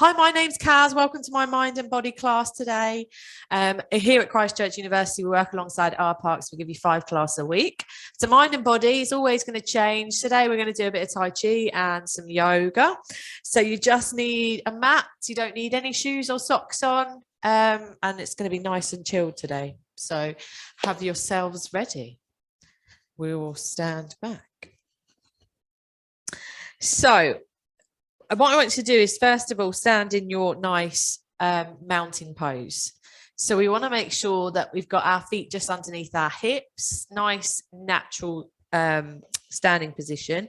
Hi, my name's Kaz. Welcome to my mind and body class today. Here at Christchurch University, we work alongside our parks. We give you 5 classes a week. So mind and body is always going to change. Today, we're going to do a bit of Tai Chi and some yoga. So you just need a mat. You don't need any shoes or socks on. And it's going to be nice and chilled today. So have yourselves ready. We will stand back. So what I want you to do is, first of all, stand in your nice mountain pose. So we want to make sure that we've got our feet just underneath our hips, nice, natural standing position.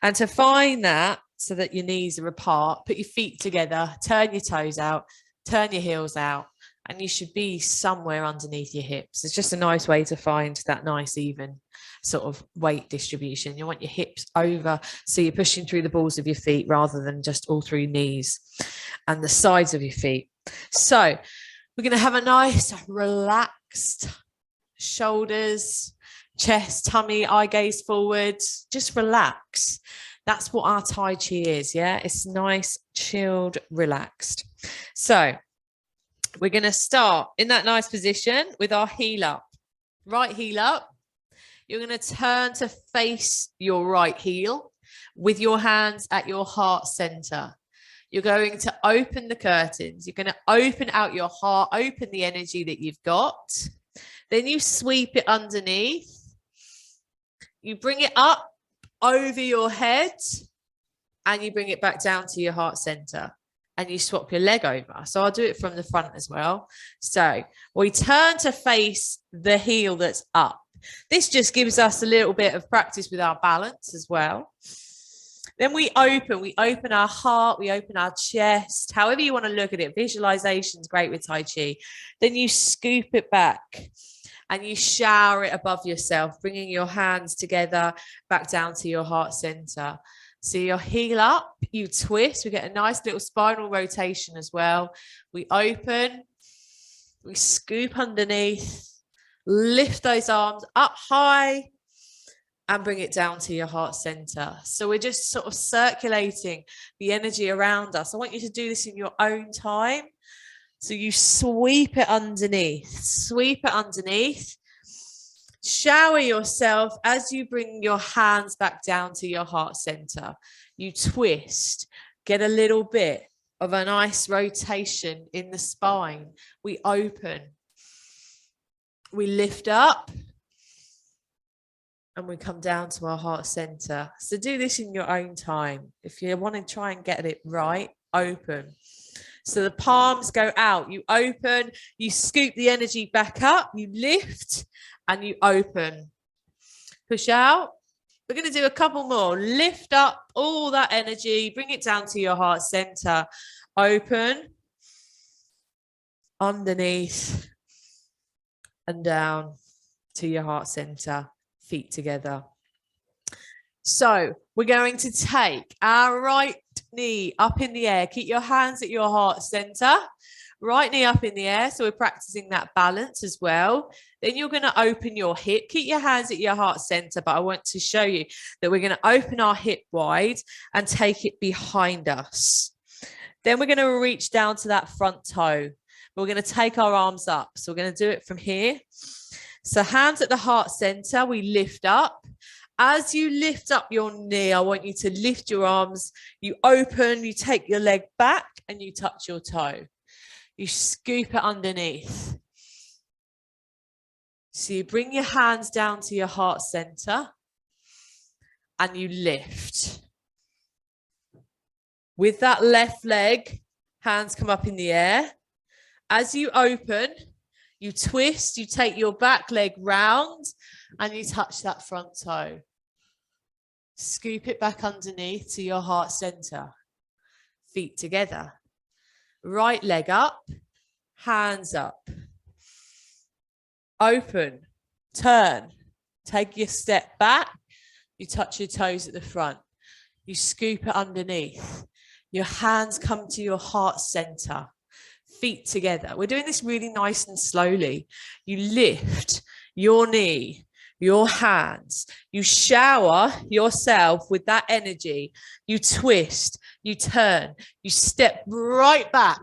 And to find that so that your knees are apart, put your feet together, turn your toes out, turn your heels out, and you should be somewhere underneath your hips. It's just a nice way to find that nice, even sort of weight distribution. You want your hips over, so you're pushing through the balls of your feet rather than just all through your knees and the sides of your feet. So we're going to have a nice relaxed shoulders, chest, tummy, eye gaze forward. Just relax. That's what our Tai Chi is. Yeah, it's nice, chilled, relaxed. So we're going to start in that nice position with our heel up. Right heel up. You're going to turn to face your right heel with your hands at your heart center. You're going to open the curtains. You're going to open out your heart, open the energy that you've got. Then you sweep it underneath. You bring it up over your head and you bring it back down to your heart center. And you swap your leg over. So I'll do it from the front as well. So we turn to face the heel that's up. This just gives us a little bit of practice with our balance as well. Then we open our heart, we open our chest, however you want to look at it. Visualization is great with Tai Chi. Then you scoop it back and you shower it above yourself, bringing your hands together back down to your heart center. So your heel up, you twist, we get a nice little spinal rotation as well. We open, we scoop underneath, lift those arms up high and bring it down to your heart center. So we're just sort of circulating the energy around us. I want you to do this in your own time. So you sweep it underneath, shower yourself as you bring your hands back down to your heart center. You twist, get a little bit of a nice rotation in the spine. We open, we lift up, and we come down to our heart center. So do this in your own time. If you want to try and get it right, open. So the palms go out, you open, you scoop the energy back up, you lift, and you open. Push out. We're going to do a couple more. Lift up all that energy, bring it down to your heart center. Open, underneath, and down to your heart center. Feet together. So we're going to take our right knee up in the air. Keep your hands at your heart center. Right knee up in the air. So we're practicing that balance as well. Then you're going to open your hip. Keep your hands at your heart center. But I want to show you that we're going to open our hip wide and take it behind us. Then we're going to reach down to that front toe. We're going to take our arms up. So we're going to do it from here. So hands at the heart center. We lift up. As you lift up your knee, I want you to lift your arms. You open, you take your leg back and you touch your toe. You scoop it underneath. So you bring your hands down to your heart center and you lift. With that left leg, hands come up in the air. As you open, you twist, you take your back leg round and you touch that front toe. Scoop it back underneath to your heart center. Feet together. Right leg up, hands up. Open, turn, take your step back. You touch your toes at the front. You scoop it underneath. Your hands come to your heart center. Feet together. We're doing this really nice and slowly. You lift your knee. your hands. You shower yourself with that energy. You twist, you turn, you step right back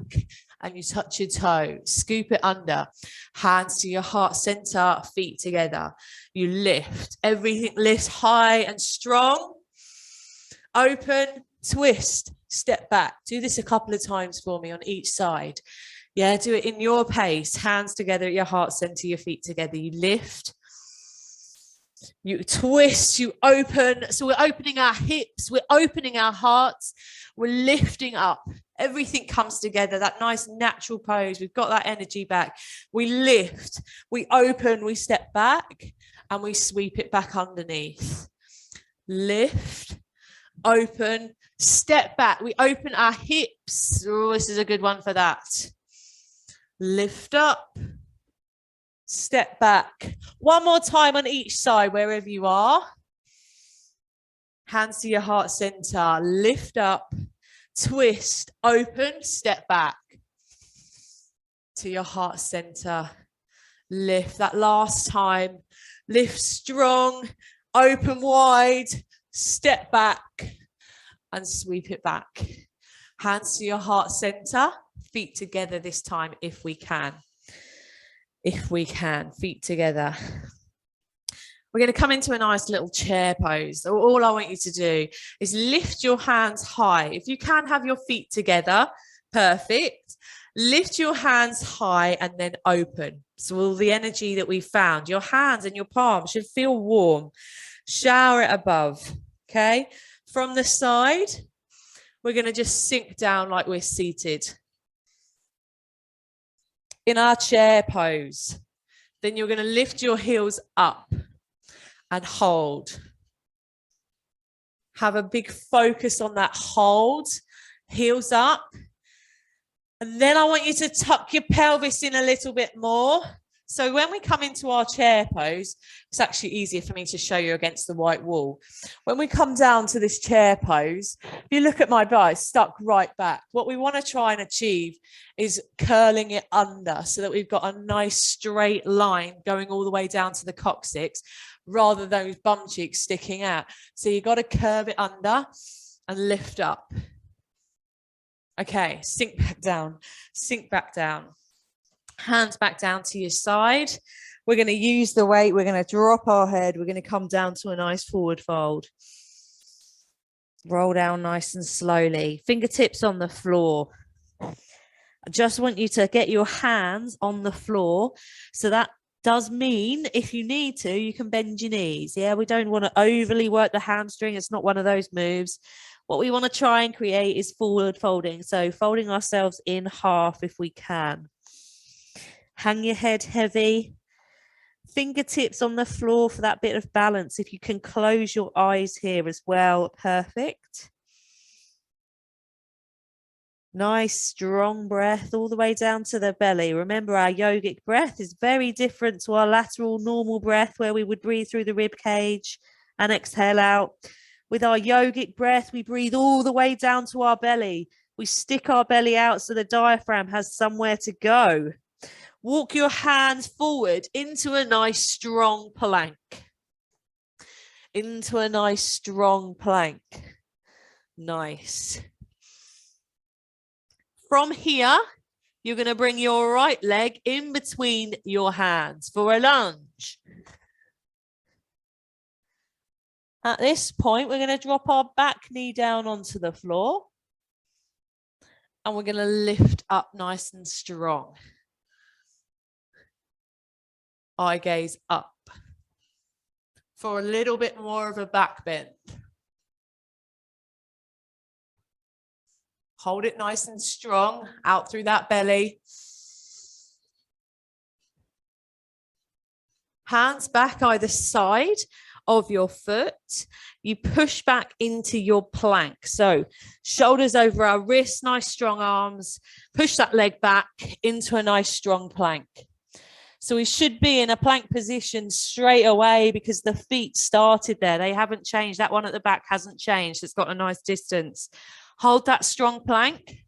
and you touch your toe. Scoop it under. Hands to your heart center, feet together. You lift. Everything lifts high and strong. Open, twist, step back. Do this a couple of times for me on each side. Yeah, do it in your pace. Hands together at your heart center, your feet together. You lift. You twist, you open. So we're opening our hips, we're opening our hearts, we're lifting up. Everything comes together, that nice natural pose. We've got that energy back. We lift, we open, we step back, and we sweep it back underneath. Lift, open, step back. We open our hips. Oh, this is a good one for that. Lift up. Step back. One more time on each side, wherever you are. Hands to your heart center. Lift up, twist, open, step back to your heart center. Lift. That last time. Lift strong, open wide, step back and sweep it back. Hands to your heart center. Feet together this time if we can. If we can, feet together. We're going to come into a nice little chair pose. All I want you to do is lift your hands high. If you can have your feet together, perfect. Lift your hands high and then open. So all the energy that we found, your hands and your palms should feel warm. Shower it above, okay? From the side, we're going to just sink down like we're seated. In our chair pose, then you're going to lift your heels up and hold. Have a big focus on that hold, heels up. And then I want you to tuck your pelvis in a little bit more. So when we come into our chair pose, it's actually easier for me to show you against the white wall. When we come down to this chair pose, if you look at my butt, it's stuck right back. What we want to try and achieve is curling it under so that we've got a nice straight line going all the way down to the coccyx rather than those bum cheeks sticking out. So you've got to curve it under and lift up. Okay, sink back down, sink back down. Hands back down to your side. We're going to use the weight. We're going to drop our head. We're going to come down to a nice forward fold. Roll down nice and slowly. Fingertips on the floor. I just want you to get your hands on the floor. So that does mean if you need to, you can bend your knees. Yeah, we don't want to overly work the hamstring. It's not one of those moves. What we want to try and create is forward folding. So folding ourselves in half if we can. Hang your head heavy. Fingertips on the floor for that bit of balance. If you can close your eyes here as well, perfect. Nice, strong breath all the way down to the belly. Remember, our yogic breath is very different to our lateral normal breath where we would breathe through the rib cage and exhale out. With our yogic breath, we breathe all the way down to our belly. We stick our belly out so the diaphragm has somewhere to go. Walk your hands forward into a nice strong plank. Into a nice strong plank. Nice. From here, you're going to bring your right leg in between your hands for a lunge. At this point, we're going to drop our back knee down onto the floor. And we're going to lift up nice and strong. Eye gaze up for a little bit more of a back bend. Hold it nice and strong out through that belly. Hands back either side of your foot. You push back into your plank. So shoulders over our wrists, nice strong arms. Push that leg back into a nice strong plank. So we should be in a plank position straight away because the feet started there. They haven't changed. That one at the back hasn't changed. It's got a nice distance. Hold that strong plank.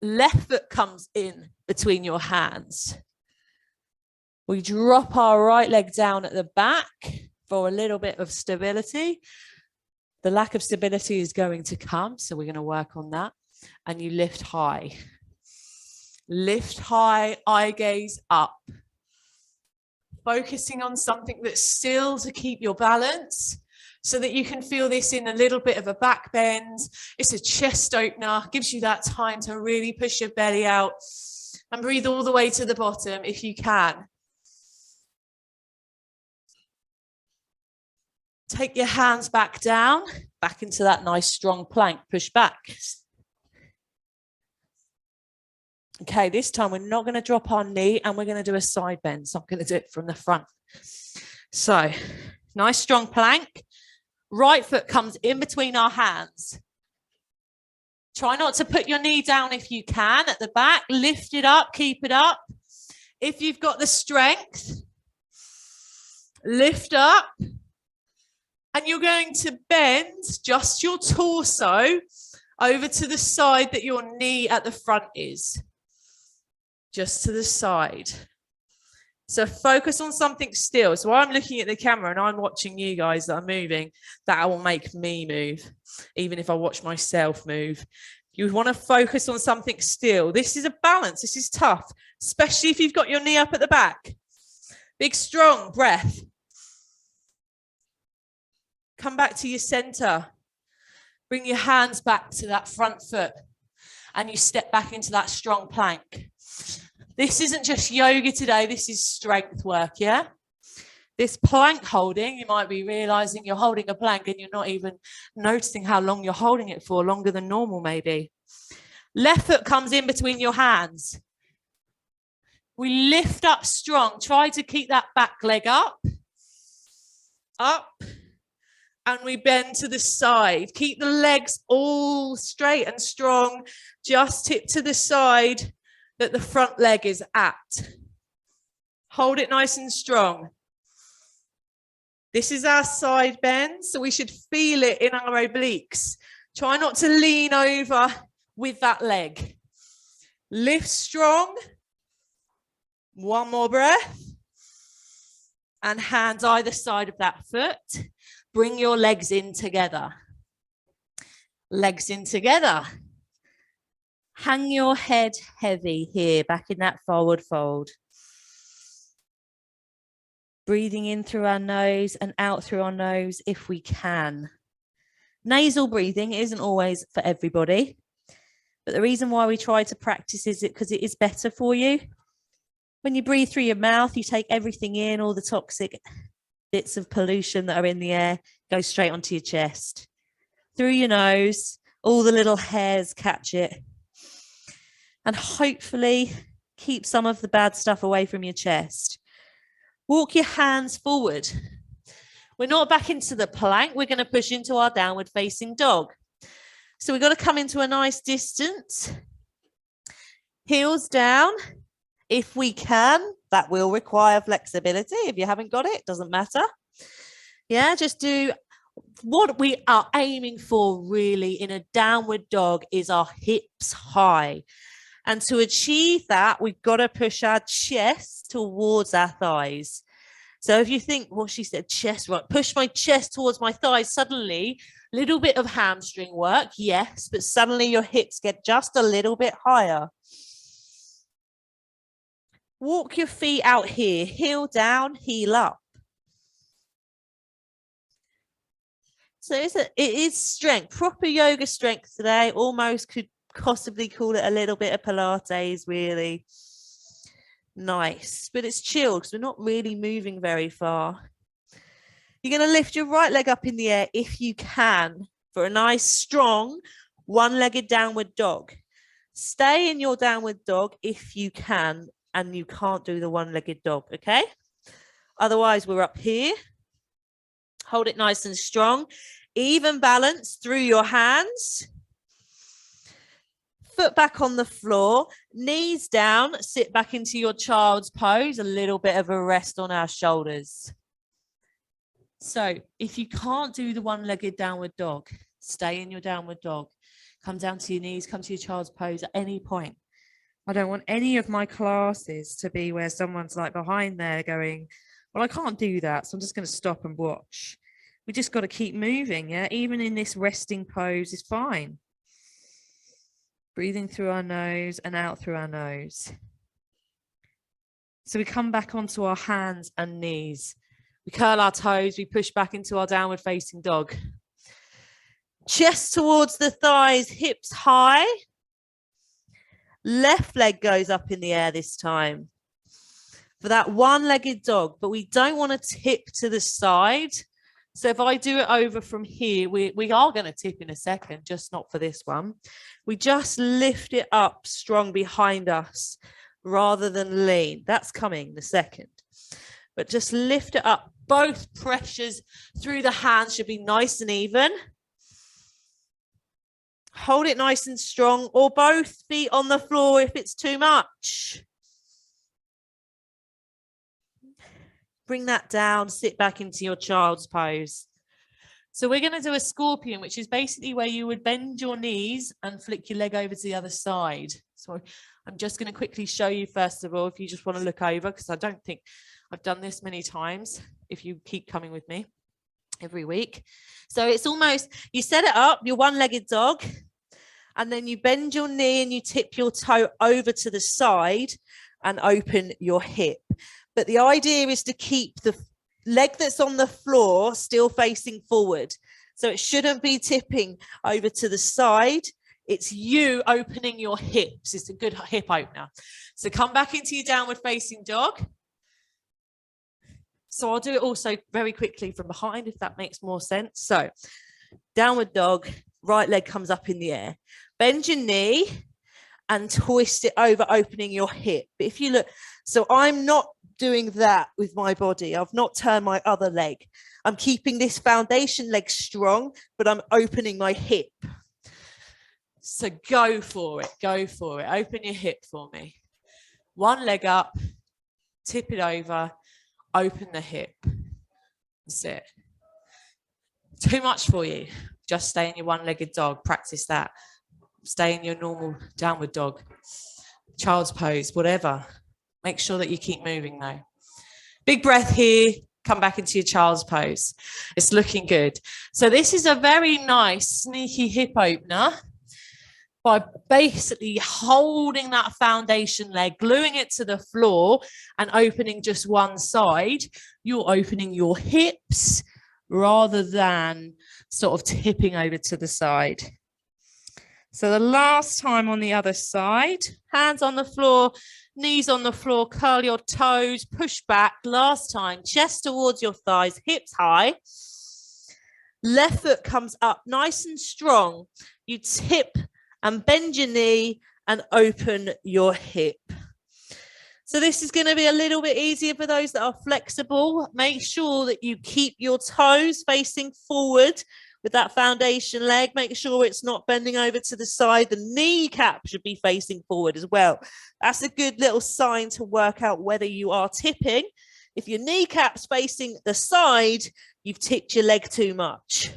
Left foot comes in between your hands. We drop our right leg down at the back for a little bit of stability. The lack of stability is going to come, so we're going to work on that. And you lift high. Lift high, eye gaze up. Focusing on something that's still to keep your balance so that you can feel this in a little bit of a back bend. It's a chest opener, gives you that time to really push your belly out and breathe all the way to the bottom if you can. Take your hands back down, back into that nice strong plank, push back. Okay, this time we're not going to drop our knee and we're going to do a side bend. So I'm going to do it from the front. So nice strong plank. Right foot comes in between our hands. Try not to put your knee down if you can at the back. Lift it up, keep it up. If you've got the strength, lift up. And you're going to bend just your torso over to the side that your knee at the front is. Just to the side. So focus on something still. So while I'm looking at the camera and I'm watching you guys that are moving, that will make me move, even if I watch myself move. You want to focus on something still. This is a balance. This is tough, especially if you've got your knee up at the back. Big, strong breath. Come back to your center. Bring your hands back to that front foot and you step back into that strong plank. This isn't just yoga today. This is strength work, yeah? This plank holding, you might be realizing you're holding a plank and you're not even noticing how long you're holding it for, longer than normal maybe. Left foot comes in between your hands. We lift up strong. Try to keep that back leg up. And we bend to the side. Keep the legs all straight and strong. Just tip to the side that the front leg is at. Hold it nice and strong. This is our side bend, so we should feel it in our obliques. Try not to lean over with that leg. Lift strong. One more breath. And hands either side of that foot. Bring your legs in together. Legs in together. Hang your head heavy here, back in that forward fold. Breathing in through our nose and out through our nose if we can. Nasal breathing isn't always for everybody, but the reason why we try to practice is because it is better for you. When you breathe through your mouth, you take everything in, all the toxic bits of pollution that are in the air, go straight onto your chest. Through your nose, all the little hairs catch it. And hopefully keep some of the bad stuff away from your chest. Walk your hands forward. We're not back into the plank. We're going to push into our downward facing dog. So we've got to come into a nice distance. Heels down. If we can, that will require flexibility. If you haven't got it, doesn't matter. Yeah, just do what we are aiming for really in a downward dog is our hips high. And to achieve that, we've got to push our chest towards our thighs. So if you think, well, she said chest, right, push my chest towards my thighs, suddenly, little bit of hamstring work, yes, but suddenly your hips get just a little bit higher. Walk your feet out here, heel down, heel up. So it is strength, proper yoga strength today. Almost could possibly call it a little bit of Pilates, really. Nice, but it's chilled because we're not really moving very far. You're going to lift your right leg up in the air if you can for a nice, strong, one-legged downward dog. Stay in your downward dog if you can. And you can't do the one-legged dog, okay? Otherwise, we're up here. Hold it nice and strong. Even balance through your hands. Foot back on the floor. Knees down. Sit back into your child's pose. A little bit of a rest on our shoulders. So if you can't do the one-legged downward dog, stay in your downward dog. Come down to your knees. Come to your child's pose at any point. I don't want any of my classes to be where someone's like behind there going, well, I can't do that, so I'm just going to stop and watch. We just got to keep moving, yeah? Even in this resting pose is fine. Breathing through our nose and out through our nose. So we come back onto our hands and knees. We curl our toes, we push back into our downward facing dog. Chest towards the thighs, hips high. Left leg goes up in the air this time for that one-legged dog, but we don't want to tip to the side. So if I do it over from here, we are going to tip in a second, just not for this one. We just lift it up strong behind us rather than lean. That's coming the second. But just lift it up. Both pressures through the hands should be nice and even. Hold it nice and strong, or both feet on the floor if it's too much. Bring that down, sit back into your child's pose. So we're going to do a scorpion, which is basically where you would bend your knees and flick your leg over to the other side. So I'm just going to quickly show you, first of all, if you just want to look over, because I don't think I've done this many times, if you keep coming with me every week. So it's almost, you set it up, your one-legged dog, and then you bend your knee and you tip your toe over to the side and open your hip. But the idea is to keep the leg that's on the floor still facing forward. So it shouldn't be tipping over to the side. It's you opening your hips. It's a good hip opener. So come back into your downward facing dog. So I'll do it also very quickly from behind, if that makes more sense. So downward dog, right leg comes up in the air. Bend your knee and twist it over, opening your hip. But if you look, so I'm not doing that with my body. I've not turned my other leg. I'm keeping this foundation leg strong, but I'm opening my hip. So go for it. Go for it. Open your hip for me. One leg up, tip it over, open the hip. That's it. Too much for you. Just stay in your one-legged dog. Practice that. Stay in your normal downward dog, child's pose, whatever. Make sure that you keep moving though. Big breath here. Come back into your child's pose. It's looking good. So this is a very nice sneaky hip opener by basically holding that foundation leg, gluing it to the floor and opening just one side. You're opening your hips rather than sort of tipping over to the side. So the last time on the other side, hands on the floor, knees on the floor, curl your toes, push back. Last time, chest towards your thighs, hips high. Left foot comes up nice and strong. You tip and bend your knee and open your hip. So this is going to be a little bit easier for those that are flexible. Make sure that you keep your toes facing forward with that foundation leg. Make sure it's not bending over to the side. The kneecap should be facing forward as well. That's a good little sign to work out whether you are tipping. If your kneecap's facing the side, you've tipped your leg too much.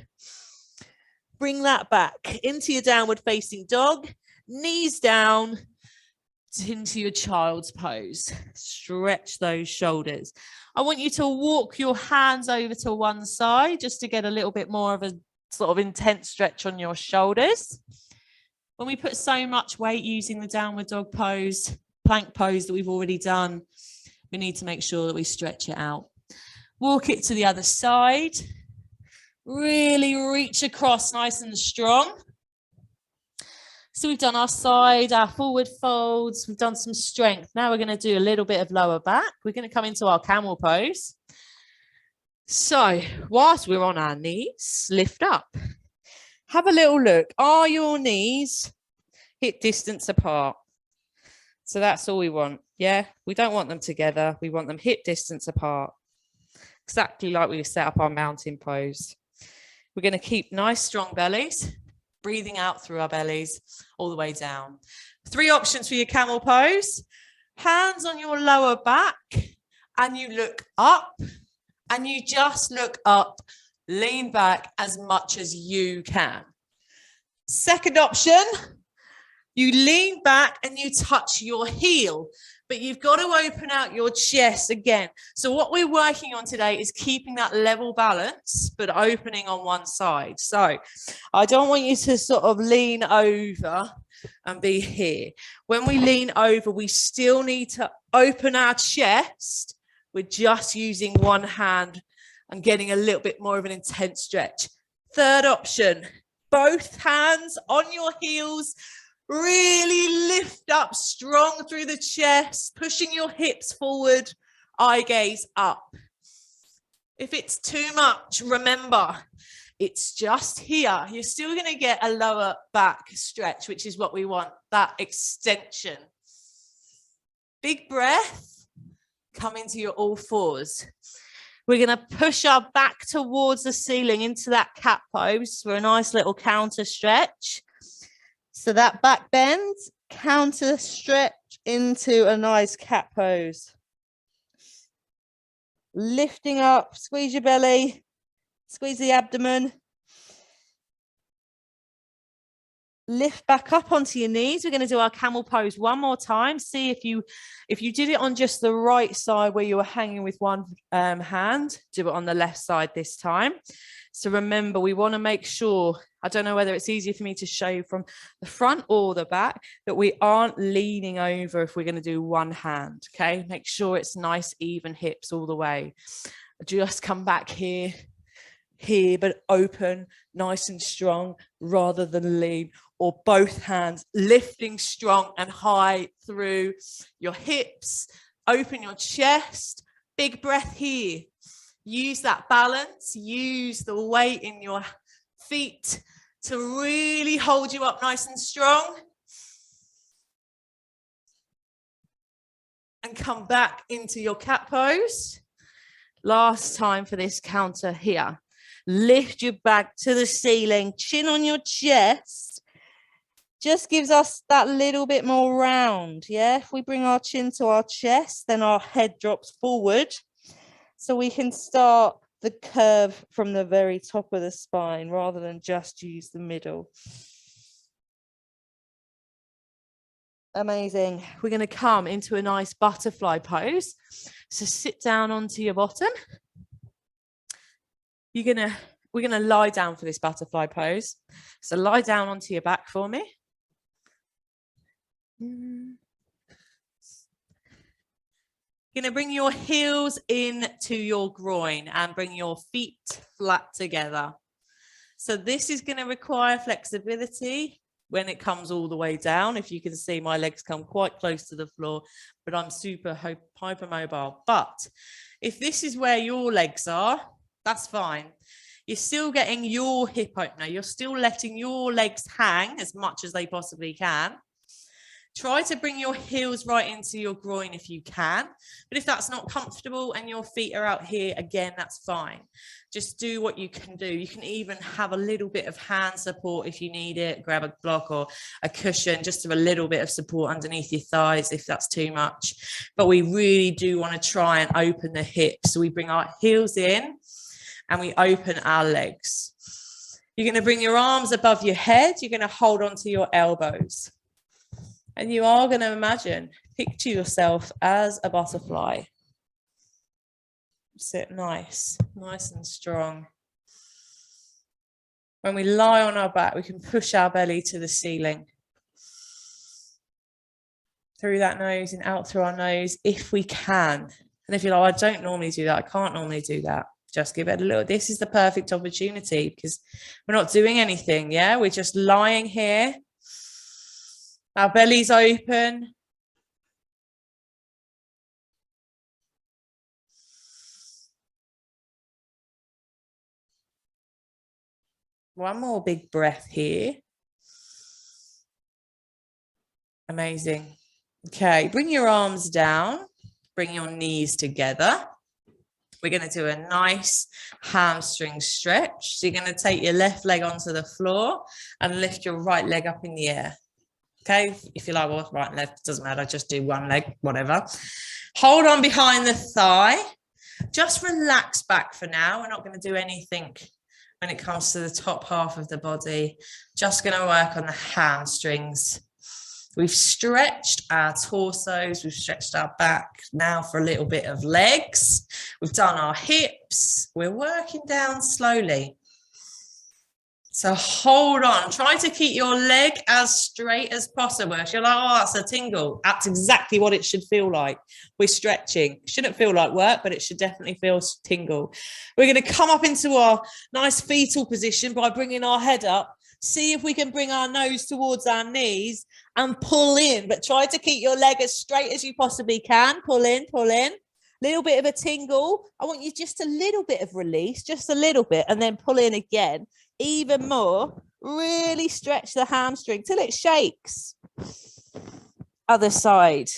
Bring that back into your downward facing dog, knees down into your child's pose. Stretch those shoulders. I want you to walk your hands over to one side just to get a little bit more of a sort of intense stretch on your shoulders. When we put so much weight using the downward dog pose, plank pose that we've already done, we need to make sure that we stretch it out. Walk it to the other side. Really reach across nice and strong. So we've done our side, our forward folds. We've done some strength. Now we're going to do a little bit of lower back. We're going to come into our camel pose. So whilst we're on our knees, lift up. Have a little look. Are your knees hip distance apart? So that's all we want. Yeah, we don't want them together. We want them hip distance apart. Exactly like we set up our mountain pose. We're going to keep nice strong bellies. Breathing out through our bellies all the way down. 3 options for your camel pose. Hands on your lower back and you look up and you just look up, lean back as much as you can. Second option, You lean back and you touch your heel, but you've got to open out your chest again. So what we're working on today is keeping that level balance, but opening on one side. So I don't want you to sort of lean over and be here. When we lean over, we still need to open our chest. We're just using one hand and getting a little bit more of an intense stretch. Third option, both hands on your heels. Really lift up strong through the chest, pushing your hips forward, eye gaze up. If it's too much, remember, it's just here. You're still going to get a lower back stretch, which is what we want, that extension. Big breath, come into your all fours. We're going to push our back towards the ceiling into that cat pose for a nice little counter stretch. So that back bend, counter stretch into a nice cat pose. Lifting up, squeeze your belly, squeeze the abdomen. Lift back up onto your knees. We're going to do our camel pose one more time. See if you did it on just the right side where you were hanging with one hand, do it on the left side this time. So remember, we want to make sure, I don't know whether it's easier for me to show you from the front or the back, that we aren't leaning over if we're going to do one hand, okay? Make sure it's nice, even hips all the way. Just come back here, but open, nice and strong, rather than lean, or both hands lifting strong and high through your hips. Open your chest, big breath here. Use that balance, use the weight in your feet to really hold you up nice and strong. And come back into your cat pose. Last time for this counter here. Lift your back to the ceiling, chin on your chest. Just gives us that little bit more round, yeah? If we bring our chin to our chest, then our head drops forward. So we can start the curve from the very top of the spine rather than just use the middle. Amazing. We're going to come into a nice butterfly pose. So sit down onto your bottom. We're going to lie down for this butterfly pose. So lie down onto your back for me. You're going to bring your heels into your groin and bring your feet flat together. So this is going to require flexibility when it comes all the way down. If you can see, my legs come quite close to the floor, but I'm super hypermobile. But if this is where your legs are, that's fine. You're still getting your hip opener. You're still letting your legs hang as much as they possibly can. Try to bring your heels right into your groin if you can. But if that's not comfortable and your feet are out here, again, that's fine. Just do what you can do. You can even have a little bit of hand support if you need it. Grab a block or a cushion, just a little bit of support underneath your thighs if that's too much. But we really do want to try and open the hips. So we bring our heels in and we open our legs. You're going to bring your arms above your head. You're going to hold onto your elbows. And you are going to imagine, picture yourself as a butterfly. Sit nice and strong. When we lie on our back, we can push our belly to the ceiling. Through that nose and out through our nose, if we can. And if you're like, I don't normally do that, I can't normally do that, just give it a little. This is the perfect opportunity because we're not doing anything, yeah? We're just lying here. Our belly's open. One more big breath here. Amazing. Okay, bring your arms down. Bring your knees together. We're going to do a nice hamstring stretch. So you're going to take your left leg onto the floor and lift your right leg up in the air. Okay, if you like, well, right and left, doesn't matter, just do one leg, whatever. Hold on behind the thigh. Just relax back for now. We're not going to do anything when it comes to the top half of the body. Just going to work on the hamstrings. We've stretched our torsos, we've stretched our back. Now for a little bit of legs. We've done our hips. We're working down slowly. So hold on, try to keep your leg as straight as possible. If you're like, oh, that's a tingle, that's exactly what it should feel like. We're stretching. It shouldn't feel like work, but it should definitely feel tingle. We're going to come up into our nice fetal position by bringing our head up. See if we can bring our nose towards our knees and pull in, but try to keep your leg as straight as you possibly can. Pull in, pull in. Little bit of a tingle. I want you just a little bit of release, just a little bit, and then pull in again. Even more. Really stretch the hamstring till it shakes. Other side.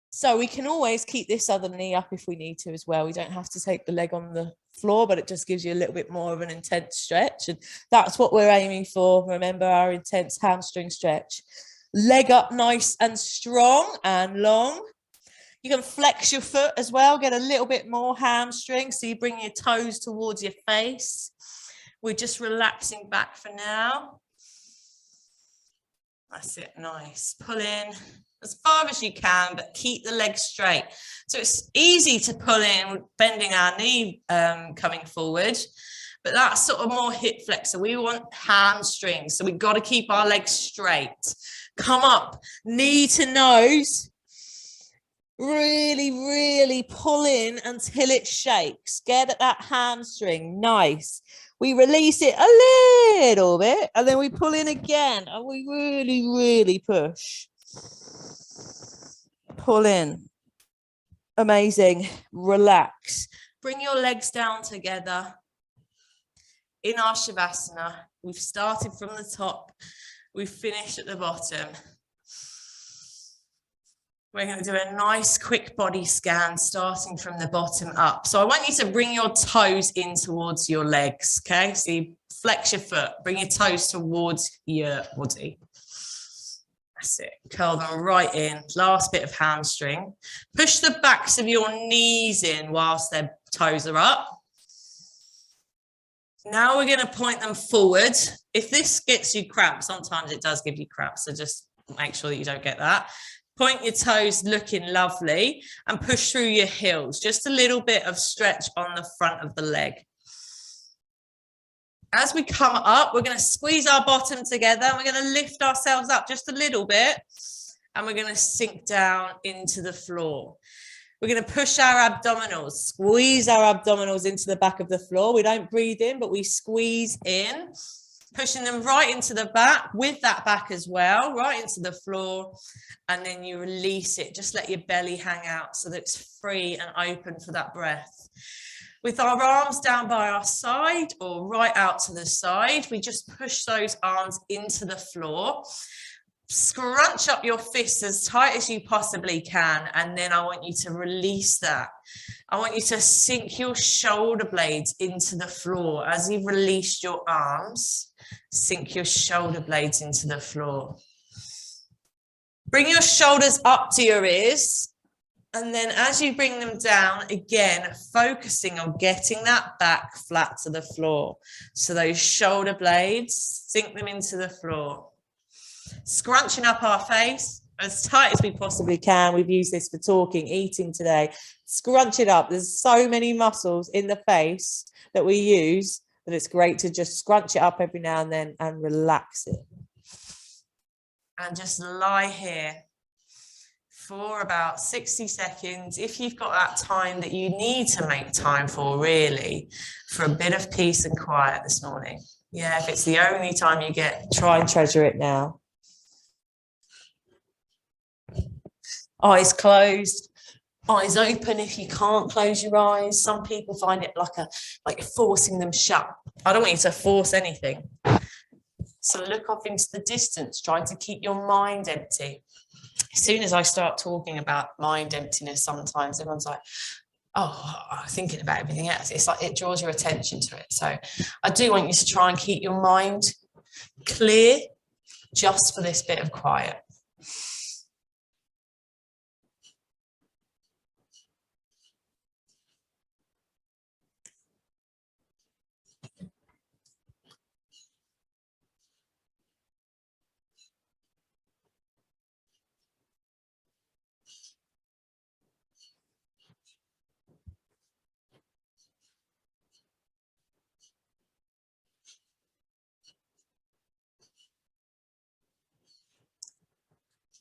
So we can always keep this other knee up if we need to as well. We don't have to take the leg on the floor, but it just gives you a little bit more of an intense stretch. And that's what we're aiming for. Remember our intense hamstring stretch. Leg up nice and strong and long. You can flex your foot as well, get a little bit more hamstring. So you bring your toes towards your face. We're just relaxing back for now. That's it, nice. Pull in as far as you can, but keep the legs straight. So it's easy to pull in, bending our knee coming forward, but that's sort of more hip flexor. We want hamstrings, so we've got to keep our legs straight. Come up, knee to nose. Really, really pull in until it shakes. Get at that hamstring. Nice. We release it a little bit and then we pull in again and we really, really push. Pull in. Amazing. Relax. Bring your legs down together. In our Shavasana, we've started from the top. We've finished at the bottom. We're going to do a nice quick body scan starting from the bottom up. So I want you to bring your toes in towards your legs, okay? So you flex your foot, bring your toes towards your body. That's it. Curl them right in. Last bit of hamstring. Push the backs of your knees in whilst their toes are up. Now we're going to point them forward. If this gets you cramp, sometimes it does give you cramp, so just make sure that you don't get that. Point your toes looking lovely and push through your heels. Just a little bit of stretch on the front of the leg. As we come up, we're going to squeeze our bottom together. We're going to lift ourselves up just a little bit and we're going to sink down into the floor. We're going to push our abdominals, squeeze our abdominals into the back of the floor. We don't breathe in, but we squeeze in, pushing them right into the back with that back as well, right into the floor. And then you release it. Just let your belly hang out so that it's free and open for that breath. With our arms down by our side or right out to the side, we just push those arms into the floor. Scrunch up your fists as tight as you possibly can. And then I want you to release that. I want you to sink your shoulder blades into the floor. As you've released your arms, sink your shoulder blades into the floor. Bring your shoulders up to your ears. And then as you bring them down, again, focusing on getting that back flat to the floor. So those shoulder blades, sink them into the floor. Scrunching up our face as tight as we possibly can. We've used this for talking, eating today. Scrunch it up. There's so many muscles in the face that we use that it's great to just scrunch it up every now and then and relax it. And just lie here for about 60 seconds. If you've got that time that you need to make time for, really, for a bit of peace and quiet this morning. Yeah, if it's the only time you get, try and treasure it now. Eyes closed, eyes open if you can't close your eyes. Some people find it like forcing them shut. I don't want you to force anything. So look off into the distance, trying to keep your mind empty. As soon as I start talking about mind emptiness, sometimes everyone's like, oh, I'm thinking about everything else. It's like it draws your attention to it. So I do want you to try and keep your mind clear just for this bit of quiet.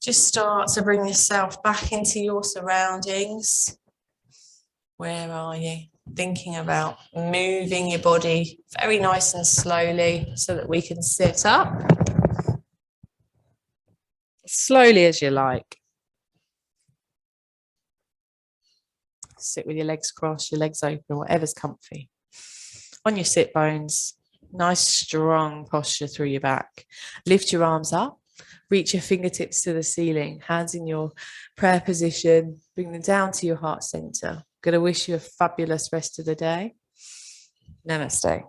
Just start to bring yourself back into your surroundings. Where are you? Thinking about moving your body very nice and slowly so that we can sit up. Slowly as you like. Sit with your legs crossed, your legs open, whatever's comfy. On your sit bones, nice strong posture through your back. Lift your arms up, reach your fingertips to the ceiling, hands in your prayer position, bring them down to your heart center. Going to wish you a fabulous rest of the day. Namaste.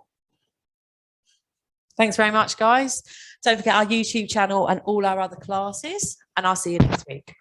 Thanks very much, guys. Don't forget our YouTube channel and all our other classes, and I'll see you next week.